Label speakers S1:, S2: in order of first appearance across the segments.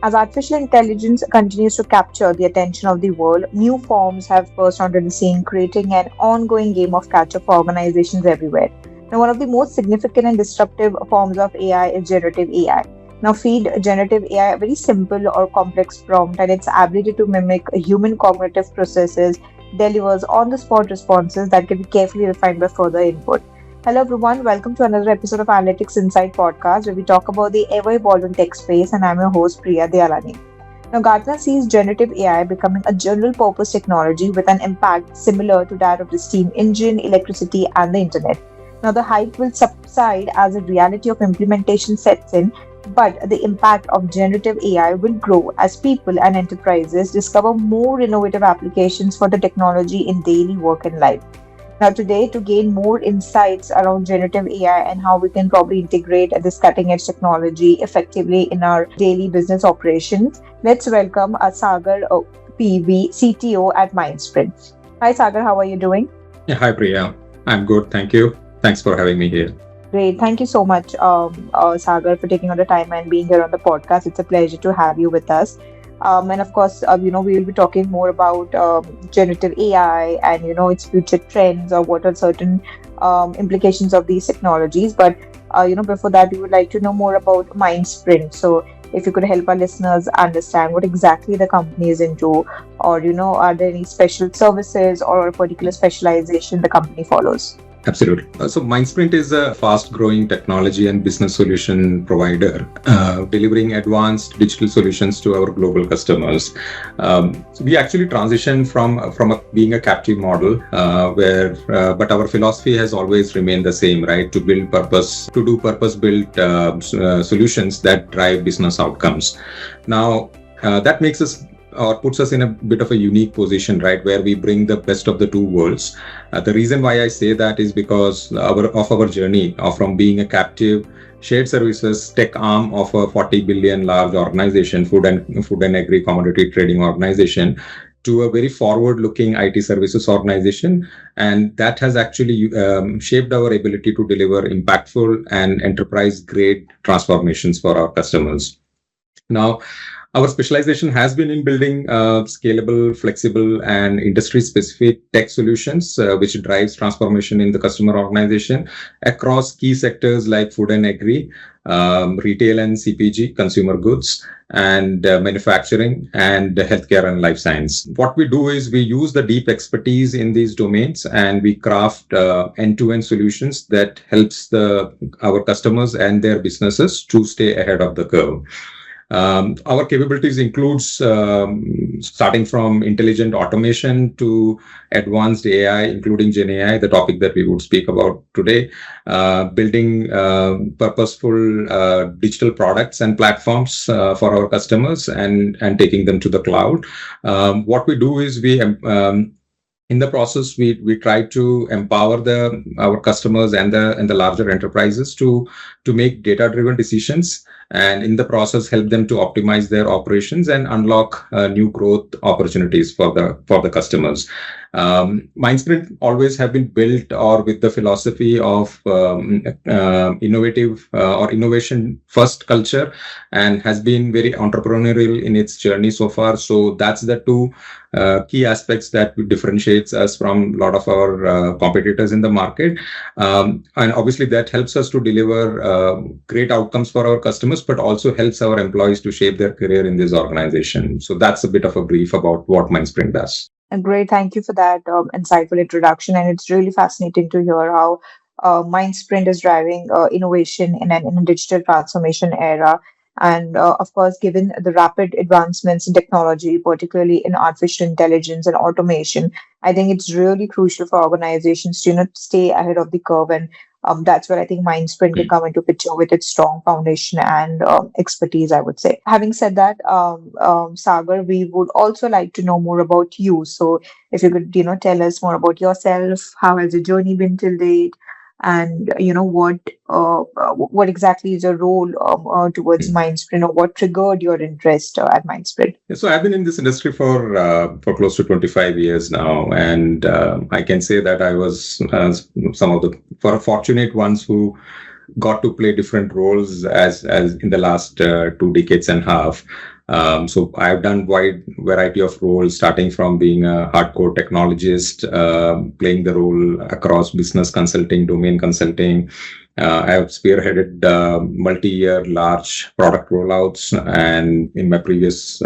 S1: As artificial intelligence continues to capture the attention of the world, new forms have burst onto the scene, creating an ongoing game of catch up for organizations everywhere. Now, one of the most significant and disruptive forms of AI is generative AI. Now, feed generative AI a very simple or complex prompt, and its ability to mimic human cognitive processes delivers on the spot responses that can be carefully refined by further input. Hello, everyone. Welcome to another episode of Analytics Insight podcast, where we talk about the ever evolving tech space. And I'm your host, Priya Dayalani. Now, Gartner sees generative AI becoming a general purpose technology with an impact similar to that of the steam engine, electricity, and the internet. Now, the hype will subside as the reality of implementation sets in, but the impact of generative AI will grow as people and enterprises discover more innovative applications for the technology in daily work and life. Now, today, to gain more insights around generative AI and how we can probably integrate this cutting edge technology effectively in our daily business operations, let's welcome Sagar PV, CTO at Mindsprint. Hi, Sagar, how are you doing?
S2: Yeah, hi Priya. I'm good. Thank you. Thanks for having me here.
S1: Great. Thank you so much, Sagar, for taking all the time and being here on the podcast. It's a pleasure to have you with us. And of course, we will be talking more about generative AI and, its future trends or what are certain implications of these technologies. But, before that, we would like to know more about Mindsprint. So if you could help our listeners understand what exactly the company is into, or, are there any special services or a particular specialization the company follows?
S2: Absolutely. So Mindsprint is a fast-growing technology and business solution provider, delivering advanced digital solutions to our global customers. So we actually transitioned from being a captive model, but our philosophy has always remained the same, right? To do purpose-built solutions that drive business outcomes. Now, that makes us or puts us in a bit of a unique position, right, where we bring the best of the two worlds. The reason why I say that is because of our journey from being a captive shared services tech arm of a 40 billion large organization, food and agri commodity trading organization, to a very forward-looking IT services organization. And that has actually shaped our ability to deliver impactful and enterprise-grade transformations for our customers. Now, our specialization has been in building scalable, flexible, and industry-specific tech solutions, which drives transformation in the customer organization across key sectors like food and agri, retail and CPG, consumer goods, and manufacturing, and healthcare and life science. What we do is we use the deep expertise in these domains, and we craft end-to-end solutions that helps our customers and their businesses to stay ahead of the curve. Our capabilities includes starting from intelligent automation to advanced AI, including Gen AI, the topic that we would speak about today, building purposeful digital products and platforms for our customers and taking them to the cloud. What we do is in the process, we try to empower our customers and the larger enterprises to make data-driven decisions, and in the process help them to optimize their operations and unlock new growth opportunities for the customers. Mindsprint always have been built with the philosophy of innovative or innovation first culture, and has been very entrepreneurial in its journey so far. So that's the two key aspects that differentiates us from a lot of our competitors in the market. And obviously that helps us to deliver great outcomes for our customers, but also helps our employees to shape their career in this organization. So that's a bit of a brief about what Mindsprint does.
S1: Great. Thank you for that insightful introduction. And it's really fascinating to hear how Mindsprint is driving innovation in a digital transformation era. And of course, given the rapid advancements in technology, particularly in artificial intelligence and automation, I think it's really crucial for organizations to stay ahead of the curve. And that's where I think Mindsprint can come into picture with its strong foundation and expertise, I would say. Having said that, Sagar, we would also like to know more about you. So if you could, tell us more about yourself, how has your journey been till date? And what exactly is your role towards Mindsprint, or what triggered your interest at Mindsprint?
S2: Yeah, so I've been in this industry for close to 25 years now, and I can say that I was some of the fortunate ones who got to play different roles as in the last 2 decades and a half. So I've done wide variety of roles, starting from being a hardcore technologist, playing the role across business consulting, domain consulting. I have spearheaded multi-year large product rollouts, and in my previous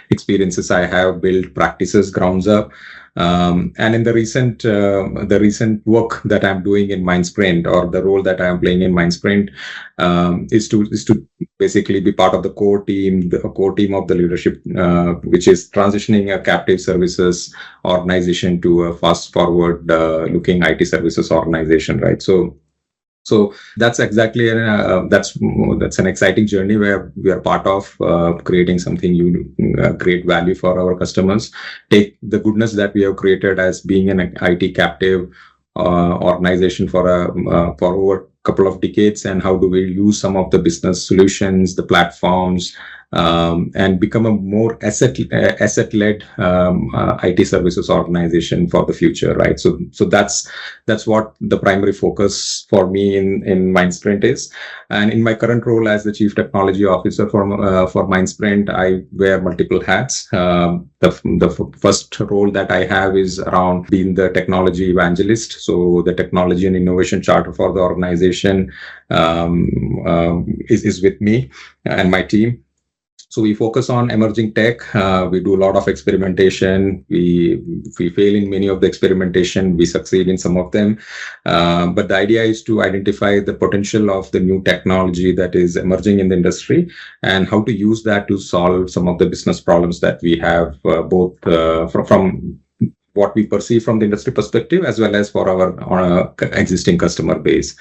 S2: experiences, I have built practices grounds up. And in the recent work that I'm doing in Mindsprint, or the role that I am playing in Mindsprint, is to basically be part of the core team of the leadership, which is transitioning a captive services organization to a fast forward looking IT services organization, right? So that's exactly that's an exciting journey where we are part of creating something great value for our customers. Take the goodness that we have created as being an IT captive organization for over a couple of decades, and how do we use some of the business solutions, the platforms, and become a more asset-led IT services organization for the future, right? So that's what the primary focus for me in Mindsprint is. And in my current role as the Chief Technology Officer for Mindsprint, I wear multiple hats. The first role that I have is around being the technology evangelist. So the technology and innovation charter for the organization is with me and my team. So we focus on emerging tech. We do a lot of experimentation. We fail in many of the experimentation. We succeed in some of them. But the idea is to identify the potential of the new technology that is emerging in the industry, and how to use that to solve some of the business problems that we have, both from what we perceive from the industry perspective, as well as for our existing customer base.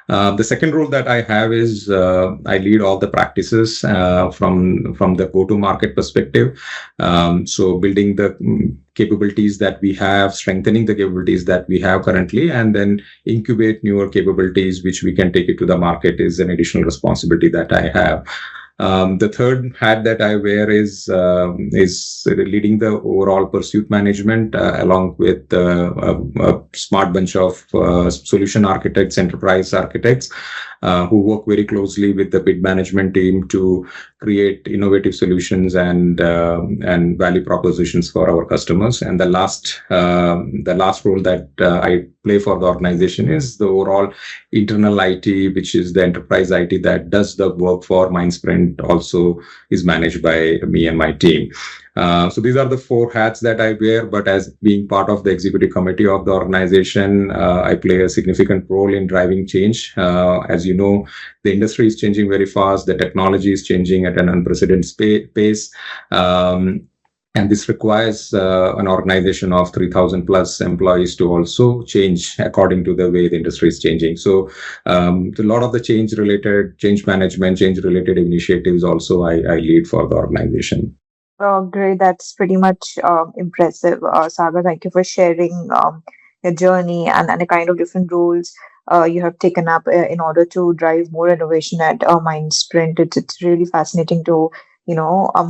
S2: The second role that I have is I lead all the practices from the go-to-market perspective. So building the capabilities that we have, strengthening the capabilities that we have currently, and then incubate newer capabilities which we can take it to the market is an additional responsibility that I have. The third hat that I wear is leading the overall pursuit management, along with a smart bunch of solution architects, enterprise architects, who work very closely with the bid management team to create innovative solutions and value propositions for our customers. And the last role that I play for the organization is the overall internal IT, which is the enterprise IT that does the work for Mindsprint, also is managed by me and my team. So these are the four hats that I wear, but as being part of the executive committee of the organization, I play a significant role in driving change. As you know, the industry is changing very fast. The technology is changing at an unprecedented pace. And this requires an organization of 3,000 plus employees to also change according to the way the industry is changing. So a lot of the change management, change related initiatives also I lead for the organization.
S1: Great, that's pretty much impressive. Sagar, thank you for sharing your journey and the kind of different roles you have taken up in order to drive more innovation at Mindsprint. It's really fascinating to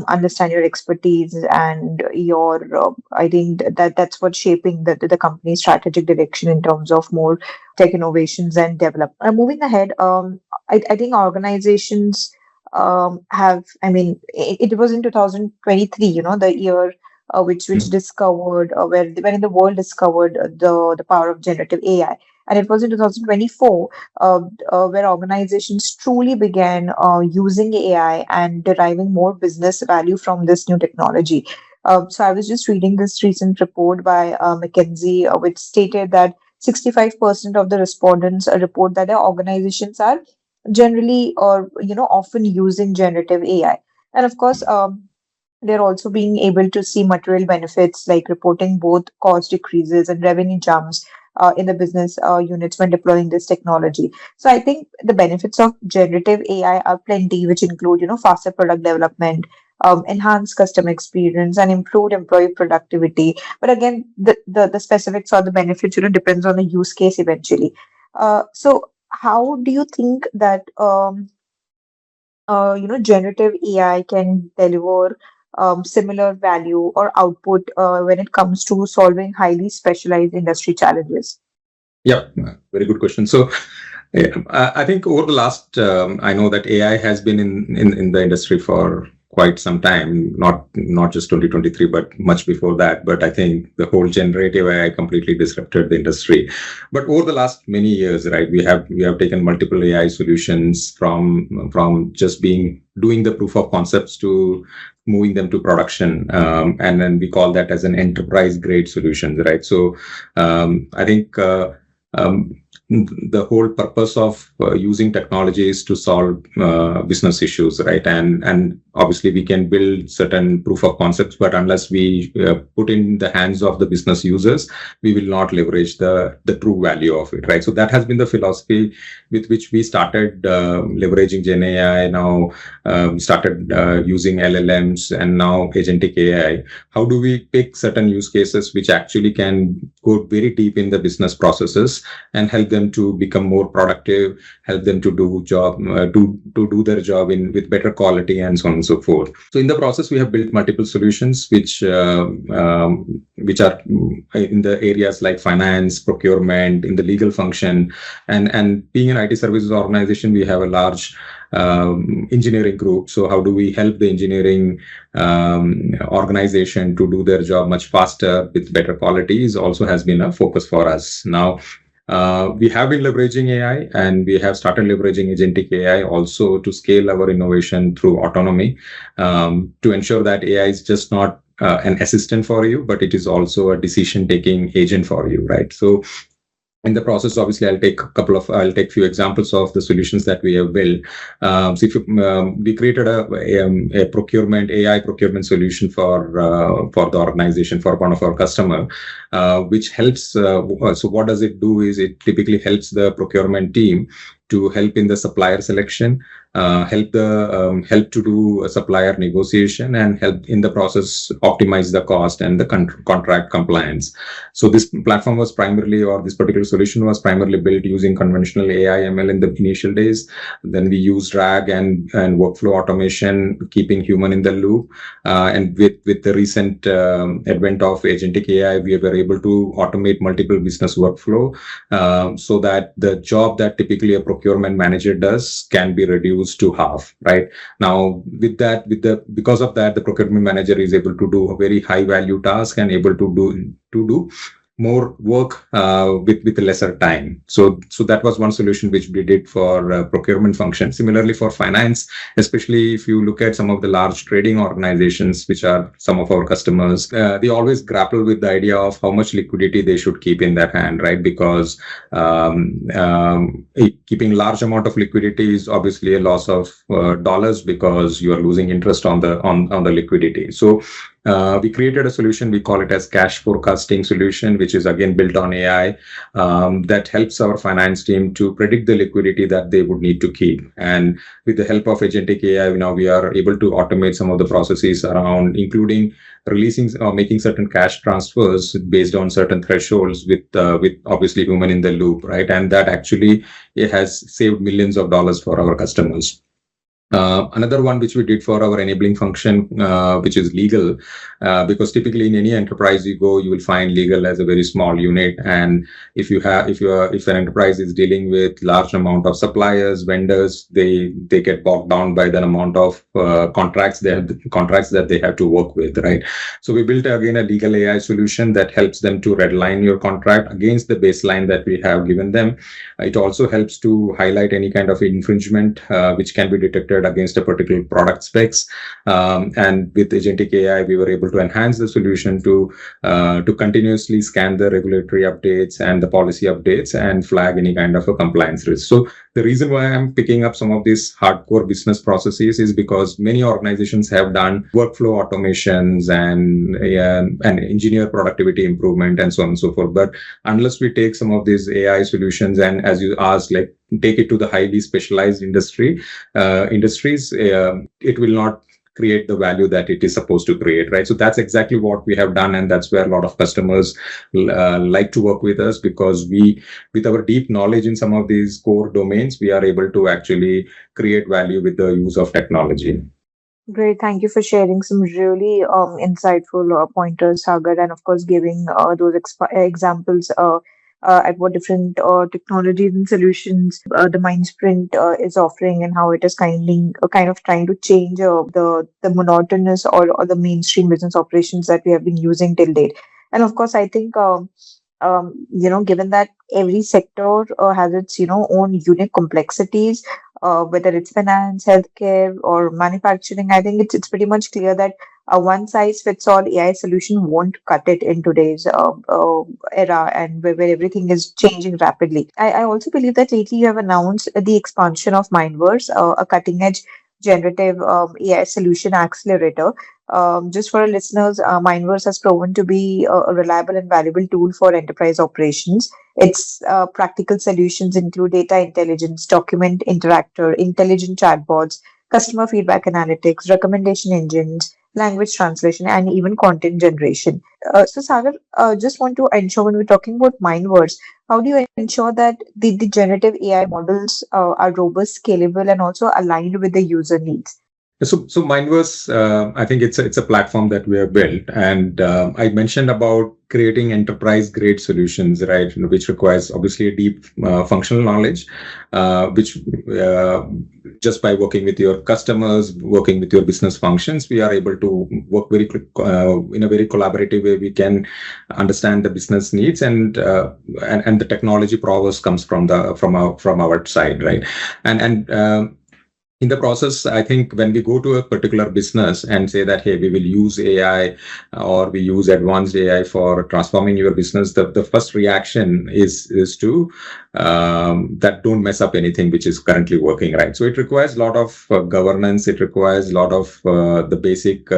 S1: understand your expertise and your. I think that's what's shaping the company's strategic direction in terms of more tech innovations and develop. Moving ahead, I think organizations have, I mean, it was in 2023, the year which discovered when the world discovered the power of generative AI. And it was in 2024 where organizations truly began using AI and deriving more business value from this new technology. So I was just reading this recent report by McKinsey, which stated that 65% of the respondents report that their organizations are generally or often using generative AI. And of course, they're also being able to see material benefits like reporting both cost decreases and revenue jumps in the business units when deploying this technology. So I think the benefits of generative AI are plenty, which include faster product development, enhanced customer experience, and improved employee productivity. But again, the specifics or the benefits depends on the use case eventually. So how do you think that generative AI can deliver similar value or output when it comes to solving highly specialized industry challenges?
S2: Yeah, very good question. So I think over the last, I know that AI has been in the industry for quite some time, not just 2023, but much before that. But I think the whole generative AI completely disrupted the industry. But over the last many years, right, we have taken multiple AI solutions from just being doing the proof of concepts to moving them to production, and then we call that as an enterprise grade solutions, right? So I think um, the whole purpose of using technology is to solve business issues, right? And obviously we can build certain proof of concepts, but unless we put in the hands of the business users, we will not leverage the true value of it, right? So that has been the philosophy with which we started leveraging Gen AI. Now started using LLMs and now agentic AI. How do we pick certain use cases which actually can go very deep in the business processes and help them to become more productive, help them to do their job in with better quality and so on and so forth. So in the process, we have built multiple solutions which are in the areas like finance, procurement, in the legal function, and being an IT services organization, we have a large engineering group. So how do we help the engineering organization to do their job much faster with better quality is also has been a focus for us. Now, we have been leveraging AI, and we have started leveraging agentic AI also to scale our innovation through autonomy, to ensure that AI is just not an assistant for you, but it is also a decision-taking agent for you, right? So in the process, obviously, I'll take few examples of the solutions that we have built. So if we created a procurement AI procurement solution for the organization, for one of our customer, which helps. So what does it do? Is it typically helps the procurement team to help in the supplier selection, help to do a supplier negotiation, and help in the process optimize the cost and the contract compliance. So this platform was primarily, or this particular solution was primarily built using conventional AI ML in the initial days. Then we used RAG and workflow automation, keeping human in the loop. And with the recent advent of agentic AI, we were able to automate multiple business workflow, so that the job that typically a procurement manager does can be reduced to half, right? Now, because of that, the procurement manager is able to do a very high value task and able to do more work with lesser time. So that was one solution which we did for procurement function. Similarly, for finance, especially if you look at some of the large trading organizations, which are some of our customers, they always grapple with the idea of how much liquidity they should keep in their hand, right? Because keeping large amount of liquidity is obviously a loss of dollars, because you are losing interest on the liquidity. So we created a solution, we call it as cash forecasting solution, which is again built on AI, that helps our finance team to predict the liquidity that they would need to keep. And with the help of agentic AI, now we are able to automate some of the processes around, including releasing or making certain cash transfers based on certain thresholds with obviously human in the loop, right? And that actually it has saved millions of dollars for our customers. Another one which we did for our enabling function, which is legal, because typically in any enterprise you go, you will find legal as a very small unit. And if an enterprise is dealing with large amount of suppliers, vendors, they get bogged down by the amount of contracts that they have to work with, right? So we built again a legal AI solution that helps them to redline your contract against the baseline that we have given them. It also helps to highlight any kind of infringement which can be detected against a particular product specs. And with agentic AI, we were able to enhance the solution to continuously scan the regulatory updates and the policy updates and flag any kind of a compliance risk. So the reason why I'm picking up some of these hardcore business processes is because many organizations have done workflow automations and engineer productivity improvement and so on and so forth. But unless we take some of these AI solutions and, as you asked, like take it to the highly specialized industries, it will not create the value that it is supposed to create, right? So that's exactly what we have done, and that's where a lot of customers like to work with us, because with our deep knowledge in some of these core domains, we are able to actually create value with the use of technology.
S1: Great. Thank you for sharing some really insightful pointers, Sagar, and of course giving those examples at what different technologies and solutions the Mindsprint is offering, and how it is kind of trying to change the monotonous or the mainstream business operations that we have been using till date. And of course, I think given that every sector has its own unique complexities, whether it's finance, healthcare, or manufacturing, I think it's pretty much clear that a one size fits all AI solution won't cut it in today's era, and where everything is changing rapidly. I also believe that lately you have announced the expansion of Mindverse, a cutting edge generative AI solution accelerator. Just for our listeners, Mindverse has proven to be a reliable and valuable tool for enterprise operations. Its practical solutions include data intelligence, document interactor, intelligent chatbots, customer feedback analytics, recommendation engines, language translation, and even content generation. So, Sagar, just want to ensure when we're talking about Mindverse, how do you ensure that the generative AI models are robust, scalable, and also aligned with the user needs?
S2: So Mindverse, I think it's a platform that we have built, and I mentioned about creating enterprise grade solutions, right? Which requires obviously a deep functional knowledge, which just by working with your customers, working with your business functions, we are able to work in a very collaborative way. We can understand the business needs, and the technology prowess comes from our side, right? And in the process, I think when we go to a particular business and say that, hey, we will use AI or we use advanced AI for transforming your business, the first reaction is to that don't mess up anything which is currently working, right? So it requires a lot of governance. It requires a lot of the basic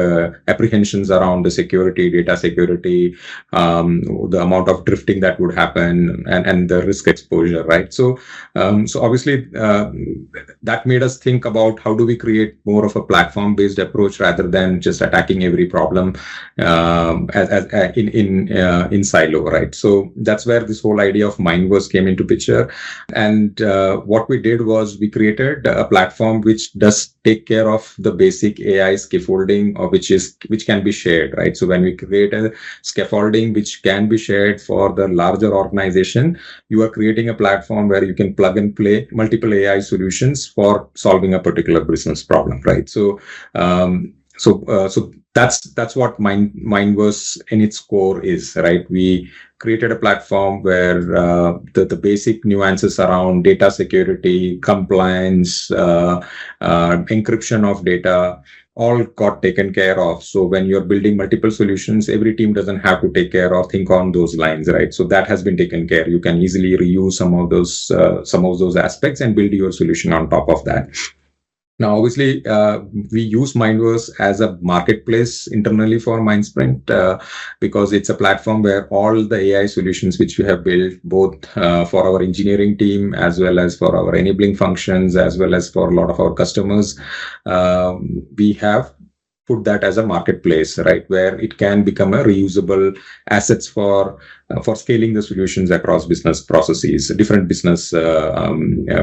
S2: apprehensions around the security, data security, the amount of drifting that would happen, and the risk exposure, right? So obviously that made us think about how do we create more of a platform-based approach rather than just attacking every problem in silo, right? So that's where this whole idea of Mindverse came into picture. And what we did was we created a platform which does take care of the basic AI scaffolding, or which can be shared, right? So when we create a scaffolding which can be shared for the larger organization, you are creating a platform where you can plug and play multiple AI solutions for solving a particular business problem, right? So that's what Mindverse in its core is, right? We created a platform where the basic nuances around data security, compliance, encryption of data, all got taken care of. So when you're building multiple solutions, every team doesn't have to take care or think on those lines, right? So that has been taken care. You can easily reuse some of those aspects and build your solution on top of that. Now, obviously, we use Mindverse as a marketplace internally for Mindsprint because it's a platform where all the AI solutions which we have built, both for our engineering team as well as for our enabling functions, as well as for a lot of our customers, we have put that as a marketplace, right, where it can become a reusable assets for scaling the solutions across business processes, different business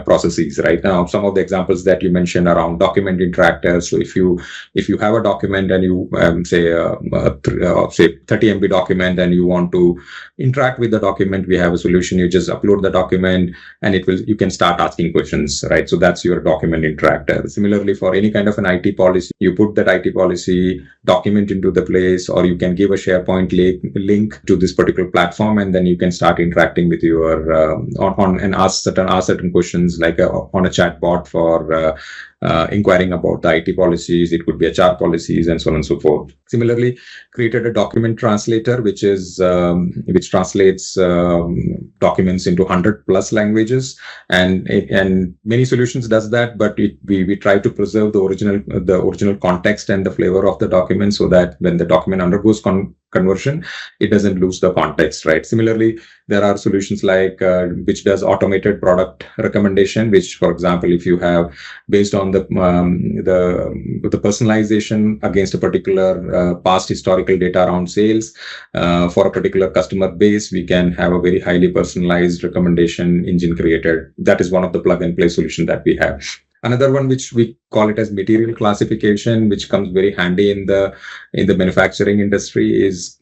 S2: processes. Right now, some of the examples that you mentioned around document interactors. So if you have a document and you say 30 MB document and you want to interact with the document, we have a solution. You just upload the document and you can start asking questions, right? So that's your document interactor. Similarly, for any kind of an IT policy, you put that IT policy document into the place, or you can give a SharePoint link to this particular platform, and then you can start interacting with your and ask certain questions, like on a chat bot for inquiring about the IT policies. It could be HR policies and so on and so forth. Similarly, created a document translator, which translates documents into 100+ languages, and many solutions does that, but we try to preserve the original context and the flavor of the document, so that when the document undergoes conversion, it doesn't lose the context, right? Similarly, there are solutions like which does automated product recommendation, which, for example, if you have, based on the personalization against a particular past historical data around sales for a particular customer base, we can have a very highly personalized recommendation engine created. That is one of the plug and play solution that we have. Another one which we call it as material classification, which comes very handy in the manufacturing industry, is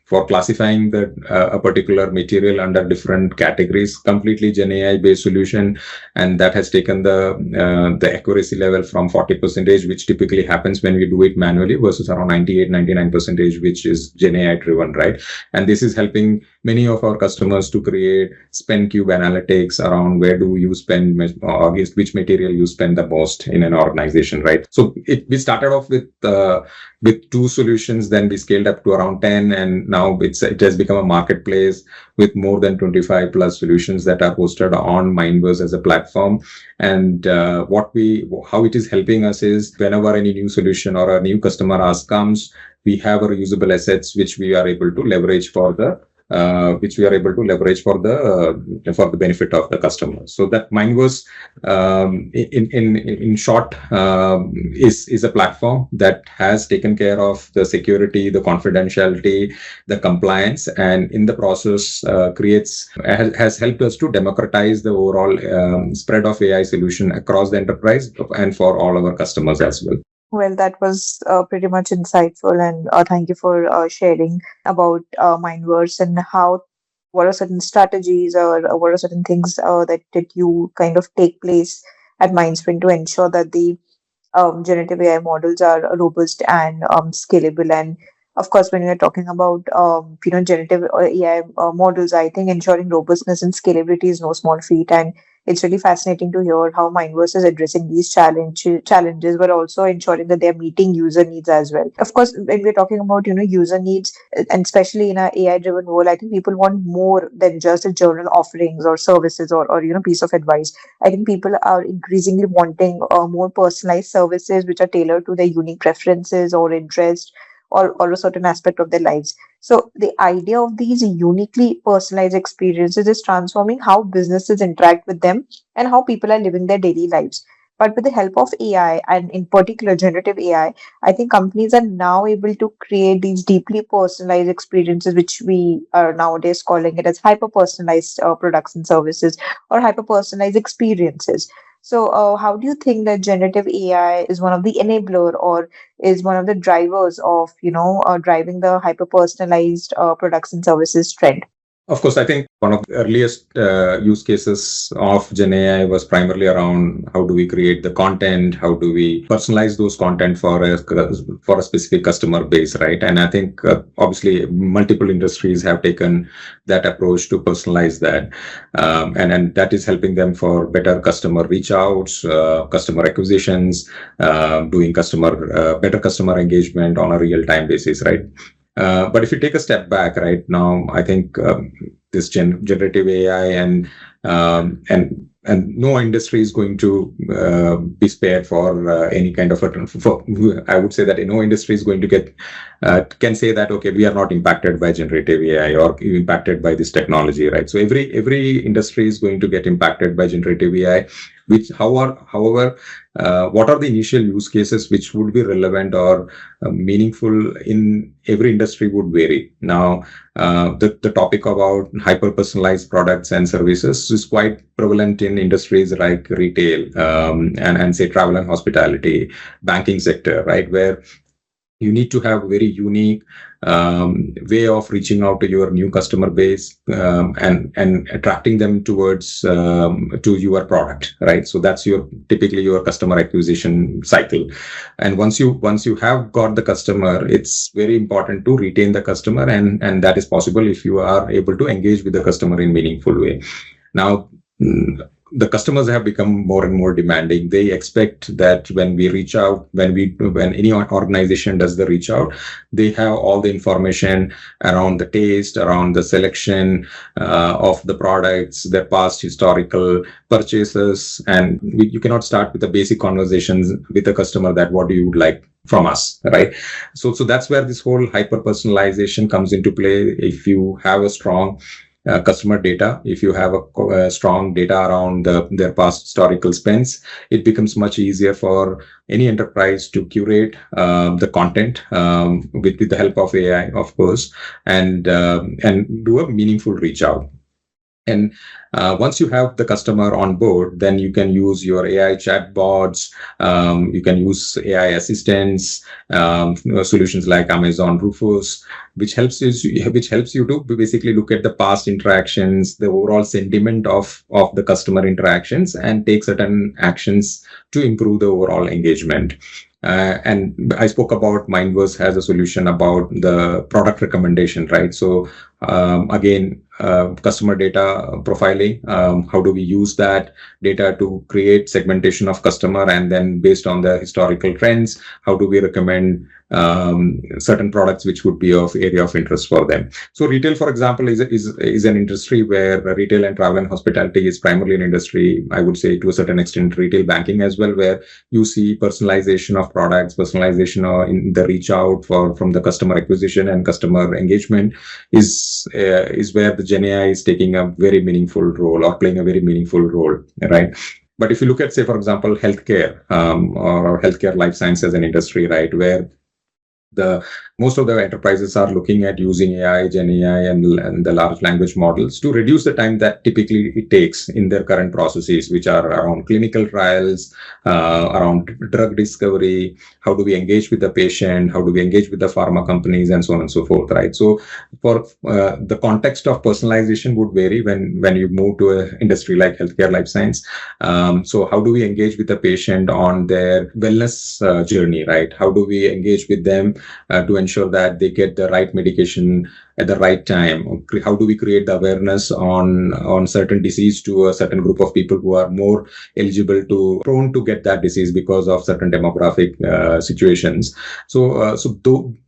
S2: for classifying a particular material under different categories. Completely Gen AI based solution, and that has taken the accuracy level from 40%, which typically happens when we do it manually, versus around 98-99%, which is Gen AI driven, right? And this is helping many of our customers to create spend cube analytics around where do you spend, or which material you spend the most in an organization, right? So we started off with 2 solutions, then we scaled up to around 10, and now it has become a marketplace with more than 25 plus solutions that are hosted on Mindverse as a platform. And how it is helping us is, whenever any new solution or a new customer ask comes, we have a reusable assets which we are able to leverage for the benefit of the customer. So that Mindverse, in short, is a platform that has taken care of the security, the confidentiality, the compliance, and in the process has helped us to democratize the overall spread of AI solution across the enterprise and for all our customers as well.
S1: Well, that was pretty much insightful, and thank you for sharing about Mindverse and what are certain strategies or what are certain things that you kind of take place at Mindsprint to ensure that the generative AI models are robust and scalable. And of course, when you're talking about generative AI models, I think ensuring robustness and scalability is no small feat. And it's really fascinating to hear how Mindverse is addressing these challenges, but also ensuring that they're meeting user needs as well. Of course, when we're talking about user needs, and especially in an AI-driven world, I think people want more than just a general offerings or services or piece of advice. I think people are increasingly wanting more personalized services which are tailored to their unique preferences or interests or a certain aspect of their lives. So the idea of these uniquely personalized experiences is transforming how businesses interact with them and how people are living their daily lives. But with the help of AI, and in particular generative I think companies are now able to create these deeply personalized experiences, which we are nowadays calling it as hyper personalized products and services or hyper personalized experiences. So, how do you think that generative AI is one of the enabler or is one of the drivers of, driving the hyper personalized products and services trend?
S2: Of course, I think one of the earliest use cases of Gen AI was primarily around how do we create the content, how do we personalize those content for a specific customer base, right? And I think obviously multiple industries have taken that approach to personalize that, and that is helping them for better customer reach outs, customer acquisitions, doing better customer engagement on a real time basis, right? But if you take a step back right now, I think this generative AI and no industry is going to be spared for any kind of I would say that no industry is going to can say that, okay, we are not impacted by generative AI or impacted by this technology, right? So every industry is going to get impacted by generative AI, which however, what are the initial use cases which would be relevant or meaningful in every industry would vary. Now, the topic about hyper personalized products and services is quite prevalent in industries like retail and say travel and hospitality, banking sector, right, where you need to have a very unique way of reaching out to your new customer base and attracting them towards to your product, right? So that's typically your customer acquisition cycle. And once you have got the customer, it's very important to retain the customer, and that is possible if you are able to engage with the customer in meaningful way. Now, the customers have become more and more demanding. They expect that when we reach out, when any organization does the reach out, they have all the information around the taste, around the selection of the products, their past historical purchases, and you cannot start with the basic conversations with the customer that what do you like from us, right? So that's where this whole hyper personalization comes into play. If you have a strong customer data, if you have a strong data around their past historical spends, it becomes much easier for any enterprise to curate the content with the help of AI, of course, and do a meaningful reach out. And once you have the customer on board, then you can use your AI chatbots. You can use AI assistants, solutions like Amazon Rufus, which helps you to basically look at the past interactions, the overall sentiment of the customer interactions, and take certain actions to improve the overall engagement. And I spoke about Mindverse as a solution about the product recommendation, right? So again, customer data profiling. How do we use that data to create segmentation of customer, and then based on the historical trends, how do we recommend certain products which would be of area of interest for them? So retail, for example, is an industry where retail and travel and hospitality is primarily an industry. I would say to a certain extent, retail banking as well, where you see personalization of products, personalization in the reach out from the customer acquisition and customer engagement is where the Gen AI is taking a very meaningful role, or playing a very meaningful role, right? But if you look at, say, for example, healthcare, or healthcare life science as an industry, right, where the most of the enterprises are looking at using AI, Gen AI, and the large language models to reduce the time that typically it takes in their current processes, which are around clinical trials, around drug discovery. How do we engage with the patient? How do we engage with the pharma companies, and so on and so forth, right? So, for the context of personalization would vary when you move to an industry like healthcare, life science. So, how do we engage with the patient on their wellness journey, right? How do we engage with them to ensure that they get the right medication at the right time? How do we create the awareness on certain disease to a certain group of people who are more eligible to prone to get that disease because of certain demographic situations? So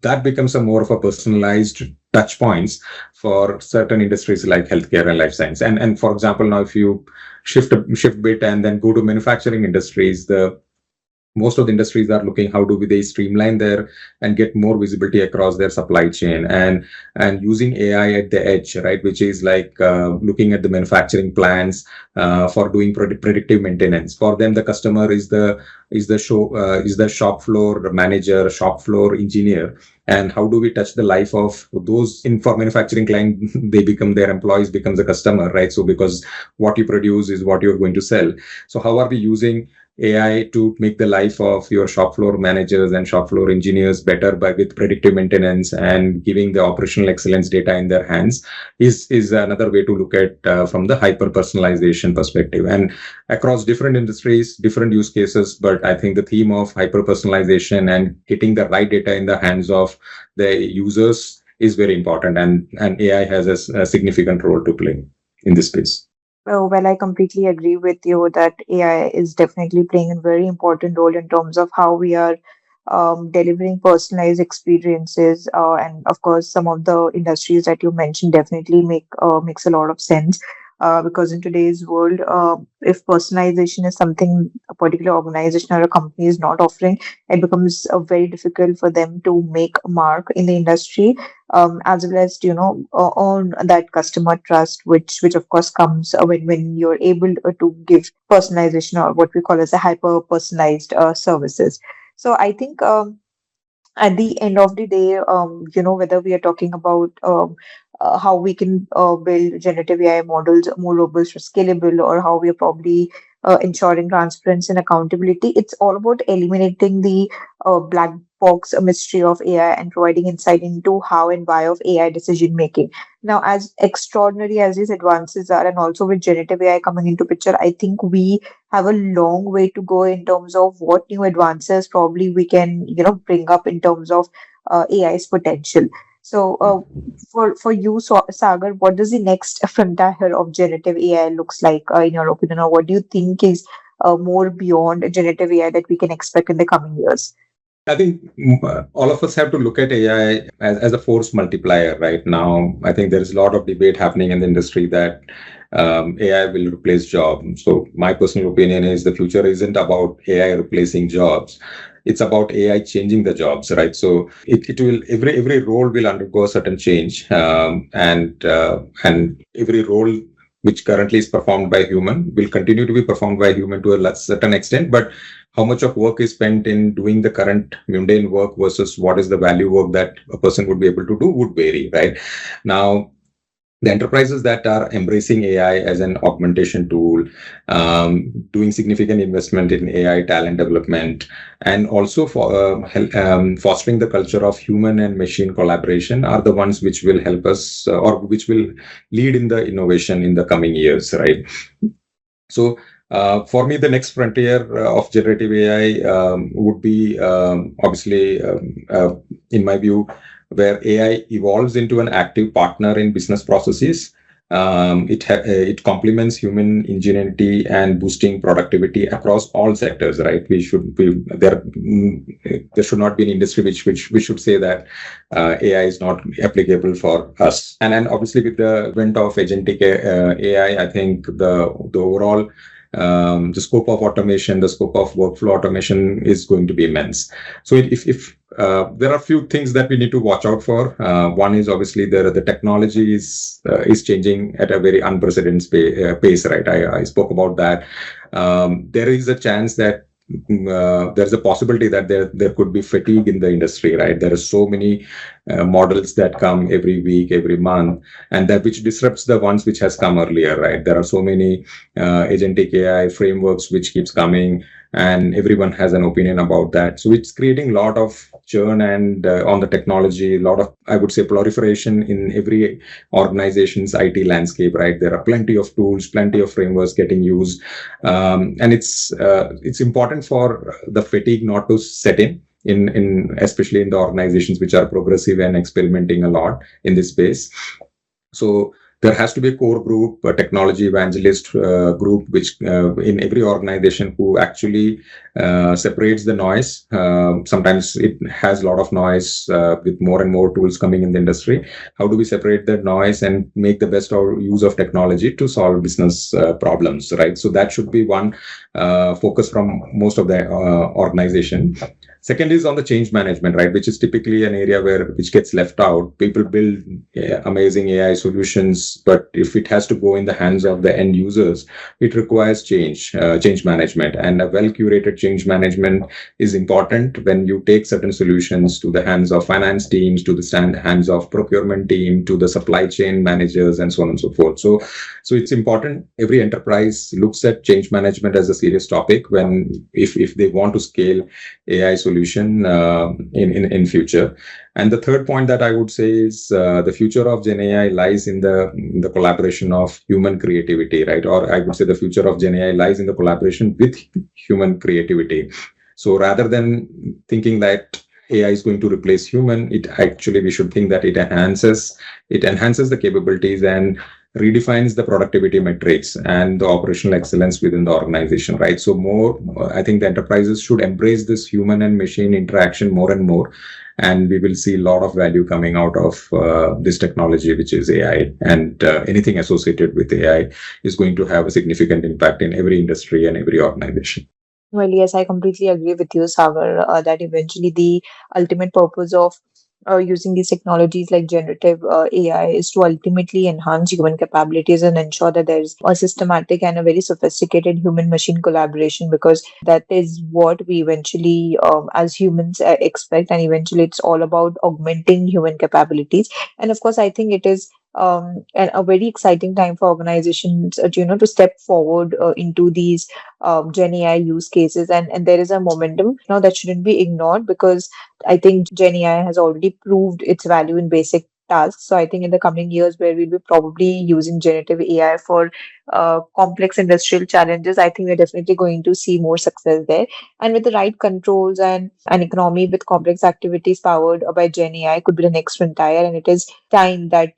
S2: that becomes a more of a personalized touch points for certain industries like healthcare and life science. And for example, now if you shift bit and then go to manufacturing industries, the most of the industries are looking how do they streamline their and get more visibility across their supply chain, and using AI at the edge, right, which is like looking at the manufacturing plants for doing predictive maintenance. For them, the customer is the shop floor manager, shop floor engineer, and how do we touch the life of those in for manufacturing client? They become their employees, becomes a customer, right? So because what you produce is what you're going to sell. So how are we using AI to make the life of your shop floor managers and shop floor engineers better with predictive maintenance and giving the operational excellence data in their hands is another way to look at from the hyper personalization perspective, and across different industries, different use cases. But I think the theme of hyper personalization and getting the right data in the hands of the users is very important, and AI has a significant role to play in this space.
S1: Well, I completely agree with you that AI is definitely playing a very important role in terms of how we are delivering personalized experiences. And of course, some of the industries that you mentioned definitely makes a lot of sense. Because in today's world, if personalization is something a particular organization or a company is not offering, it becomes very difficult for them to make a mark in the industry, as well as earn that customer trust, which of course comes when you're able to give personalization, or what we call as a hyper personalized services. So I think at the end of the day, whether we are talking about how we can build generative AI models more robust or scalable, or how we are probably ensuring transparency and accountability, it's all about eliminating the black box mystery of AI and providing insight into how and why of AI decision making. Now, as extraordinary as these advances are, and also with generative AI coming into picture, I think we have a long way to go in terms of what new advances probably we can bring up in terms of AI's potential. So for you, Sagar, what does the next frontier of generative AI looks like in your opinion, or what do you think is more beyond generative AI that we can expect in the coming years?
S2: I think all of us have to look at AI as a force multiplier right now. I think there is a lot of debate happening in the industry that AI will replace jobs. So my personal opinion is the future isn't about AI replacing jobs. It's about AI changing the jobs, right? So it will every role will undergo a certain change, and every role which currently is performed by human will continue to be performed by human to a certain extent. But how much of work is spent in doing the current mundane work versus what is the value work that a person would be able to do would vary, right? Now, The enterprises that are embracing AI as an augmentation tool, doing significant investment in AI talent development, and also for fostering the culture of human and machine collaboration are the ones which will help us or which will lead in the innovation in the coming years, right? So for me, the next frontier of generative AI would be obviously, in my view, where AI evolves into an active partner in business processes. It complements human ingenuity and boosting productivity across all sectors. Right? We should be there. There should not be an industry which we should say that AI is not applicable for us. And then obviously with the advent of agentic AI, I think the overall the scope of automation, the scope of workflow automation is going to be immense. So if there are a few things that we need to watch out for. One is obviously the technology is changing at a very unprecedented pace, right? I spoke about that. There is a chance that there's a possibility that there could be fatigue in the industry, right? There are so many models that come every week, every month, and that which disrupts the ones which has come earlier, right? There are so many agentic AI frameworks which keeps coming, and everyone has an opinion about that. So it's creating a lot of churn and on the technology, a lot of, I would say, proliferation in every organization's IT landscape, right? There are plenty of tools, plenty of frameworks getting used, and it's important for the fatigue not to set in especially in the organizations which are progressive and experimenting a lot in this space. So there has to be a core group, a technology evangelist group, which in every organization who actually separates the noise. Sometimes it has a lot of noise with more and more tools coming in the industry. How do we separate that noise and make the best use of technology to solve business problems, right? So that should be one focus from most of the organization. Second is on the change management, right, which is typically an area which gets left out. People build amazing AI solutions, but if it has to go in the hands of the end users, it requires change management, and a well curated change management is important when you take certain solutions to the hands of finance teams, to the hands of procurement team, to the supply chain managers, and so on and so forth. So it's important. Every enterprise looks at change management as a serious topic if they want to scale AI solutions in future. And the third point that I would say is the future of Gen AI lies in the collaboration of human creativity, right? Or I would say the future of Gen AI lies in the collaboration with human creativity. So rather than thinking that AI is going to replace human, we should think that it enhances the capabilities and redefines the productivity metrics and the operational excellence within the organization, right? So I think the enterprises should embrace this human and machine interaction more and more, and we will see a lot of value coming out of this technology, which is AI, and anything associated with AI is going to have a significant impact in every industry and every organization.
S1: Well, yes, I completely agree with you, Sagar, that eventually the ultimate purpose of using these technologies like generative AI is to ultimately enhance human capabilities and ensure that there's a systematic and a very sophisticated human machine collaboration, because that is what we eventually, as humans, expect. And eventually, it's all about augmenting human capabilities. And of course, I think it is a very exciting time for organizations, to step forward into these Gen AI use cases, and there is a momentum now that shouldn't be ignored, because I think Gen AI has already proved its value in basic tasks. So I think in the coming years, where we'll be probably using generative AI for complex industrial challenges, I think we're definitely going to see more success there. And with the right controls and an economy with complex activities powered by Gen AI could be the next frontier. And it is time that,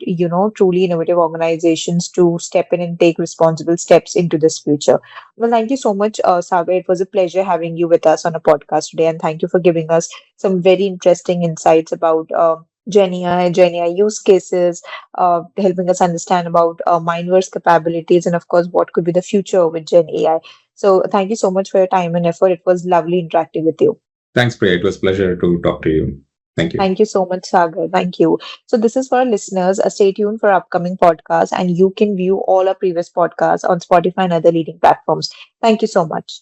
S1: truly innovative organizations to step in and take responsible steps into this future. Well, thank you so much, Sagar. It was a pleasure having you with us on a podcast today. And thank you for giving us some very interesting insights about Gen AI use cases, helping us understand about Mindverse capabilities, and of course, what could be the future with Gen AI. So, thank you so much for your time and effort. It was lovely interacting with you.
S2: Thanks, Priya. It was a pleasure to talk to you. Thank you.
S1: Thank you so much, Sagar. Thank you. So, this is for our listeners. Stay tuned for upcoming podcasts, and you can view all our previous podcasts on Spotify and other leading platforms. Thank you so much.